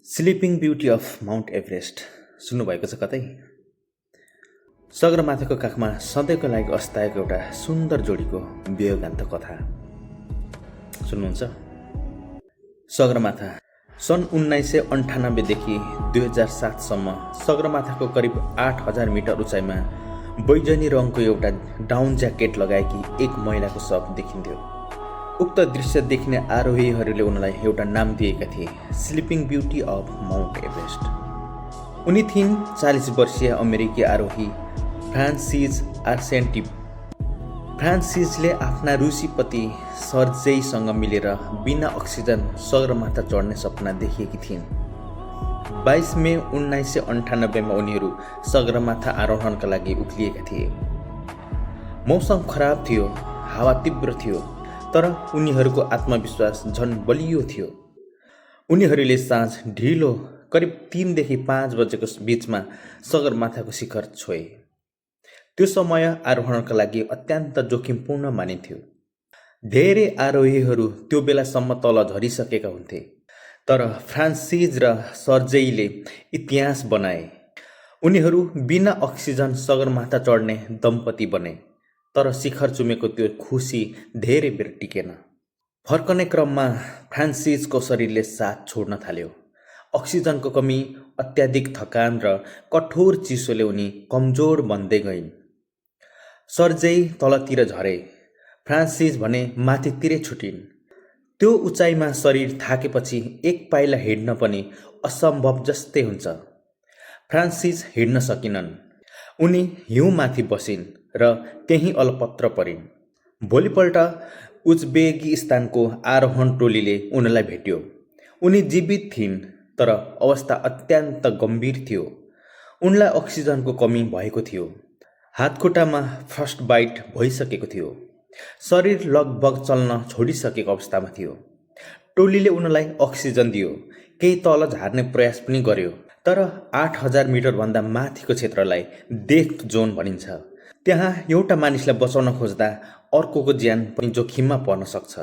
Sleeping beauty of Mount Everest सुन्नुभएको छ कतै? सगरमाथाको काखमा सधैँको लागि अस्ताएको एउटा सुन्दर जोडीको वियोगान्त कथा सुन्नुहुन्छ? सगरमाथा सन् 1998देखि 2007सम्म सगरमाथाको करिब 8000 मिटर उचाइमा बैजनी रङको एउटा डाउन ज्याकेट लगाएकी एक महिलाको शव देखिन्थ्यो। उक्त दृश्य देखिने आरोहीहरूले उनलाई एउटा नाम दिएका थिए, sleeping beauty of Mount Everest. उनी थिइन् 40 वर्षीय अमेरिकी आरोही फ्रान्सिस आर्सेन्टिप। फ्रान्सिसले आफ्ना रुसी पति सर्जेईसँग मिलेर बिना अक्सिजन सगरमाथा चढ्ने सपना देखिएकी थिइन्। 22 मे 1998मा उनीहरू सगरमाथा आरोहणका लागि उक्लिएका थिए। मौसम खराब थियो, हावा तीव्र थियो, तर उनीहरूको आत्मविश्वास झन बलियो थियो। उनीहरूले साँझ ढिलो करिब 3 देखि 5 बजेको बिचमा सगरमाथाको शिखर छोए। त्यो समय आरोहणका लागि अत्यन्त जोखिमपूर्ण मानिन्थ्यो। धेरै आरोहीहरू त्यो बेलासम्म तल झरिसकेका हुन्थे, तर फ्रान्सिस र सर्जेईले इतिहास बनाए। उनीहरू बिना अक्सिजन सगरमाथा चढ्ने दम्पति बने, तर शिखर चुमेको त्यो खुसी धेरै बेर टिकेन। फर्कने क्रममा फ्रान्सिसको शरीरले साथ छोड्न थाल्यो। अक्सिजनको कमी, अत्याधिक थकान र कठोर चिसोले उनी कमजोर बन्दै गइन्। सर्जेई तलतिर झरे, फ्रान्सिस भने माथितिरै छुटिन्। त्यो उचाइमा शरीर थाकेपछि एक पाइला हिँड्न पनि असम्भव जस्तै हुन्छ। फ्रान्सिस हिँड्न सकिनन्। उनी हिउँमाथि बसिन् र त्यहीँ अलपत्र परिन्। भोलिपल्ट उज्बेकिस्तानको आरोहण टोलीले उनलाई भेट्यो। उनी जीवित थिइन्, तर अवस्था अत्यन्त गम्भीर थियो। उनलाई अक्सिजनको कमी भएको थियो। हातखुट्टामा फ्रस्ट बाइट भइसकेको थियो। शरीर लगभग चल्न छोडिसकेको अवस्थामा थियो। टोलीले उनलाई अक्सिजन दियो, केही तल झार्ने प्रयास पनि गर्यो, तर 8000 मिटरभन्दा माथिको क्षेत्रलाई डेथ जोन भनिन्छ। त्यहाँ एउटा मानिसलाई बचाउन खोज्दा अर्कोको ज्यान पनि जोखिममा पर्न सक्छ।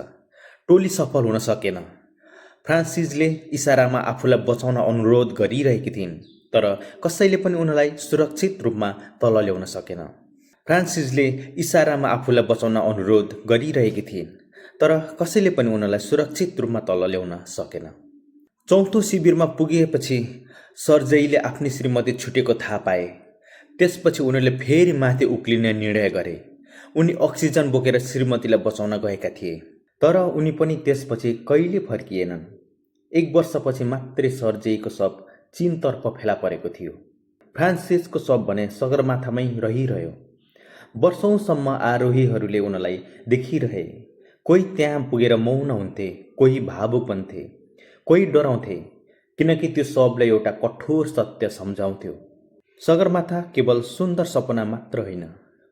टोली सफल हुन सकेन। फ्रान्सिसले इसारामा आफूलाई बचाउन अनुरोध गरिरहेकी थिइन्, तर कसैले पनि उनलाई सुरक्षित रूपमा तल ल्याउन सकेन। फ्रान्सिसले इसारामा आफूलाई बचाउन अनुरोध गरिरहेकी थिइन्, तर कसैले पनि उनलाई सुरक्षित रूपमा तल ल्याउन सकेन। चौथो शिविरमा पुगेपछि सर्जेईले आफ्नी श्रीमती छुटेको थाहा पाए। त्यसपछि उनीहरूले फेरि माथि उक्लिने निर्णय गरे। उनी अक्सिजन बोकेर श्रीमतीलाई बचाउन गएका थिए, तर उनी पनि त्यसपछि कहिले फर्किएनन्। 1 वर्षपछि मात्रै सर्जेईको शव चीनतर्फ फेला परेको थियो। फ्रान्सिसको शव भने सगरमाथामै रहिरह्यो। वर्षौंसम्म आरोहीहरूले उनलाई देखिरहे। कोही त्यहाँ पुगेर मौन हुन्थे, कोही भावुक बन्थे, कोही डराउँथे, किनकि त्यो शवलाई एउटा कठोर सत्य सम्झाउँथ्यो। सगरमाथा केवल सुन्दर सपना मात्र होइन,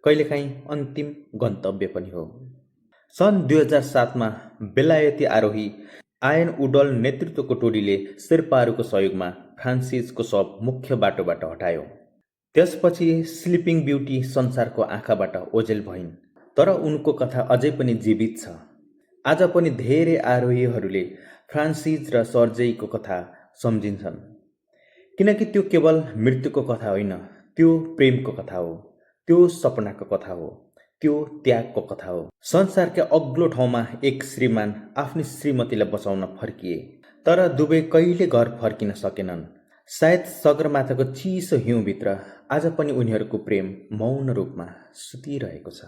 कहिलेकाहीँ अन्तिम गन्तव्य पनि हो। सन् 2007मा बेलायती आरोही आयन उडल नेतृत्वको टोलीले शेर्पाहरूको सहयोगमा फ्रान्सिसको शव मुख्य बाटोबाट हटायो। त्यसपछि स्लिपिङ ब्युटी संसारको आँखाबाट ओझेल भइन्, तर उनको कथा अझै पनि जीवित छ। आज पनि धेरै आरोहीहरूले फ्रान्सिस र सर्जेईको कथा सम्झिन्छन्, किनकि त्यो केवल मृत्युको कथा होइन, त्यो प्रेमको कथा हो, त्यो सपनाको कथा हो, त्यो त्यागको कथा हो। संसारका अग्लो ठाउँमा एक श्रीमान आफ्नी श्रीमतीलाई बचाउन फर्किए, तर दुवै कहिले घर फर्किन सकेनन्। सायद सगरमाथाको चिसो हिउँभित्र आज पनि उनीहरूको प्रेम मौन रूपमा सुतिरहेको छ।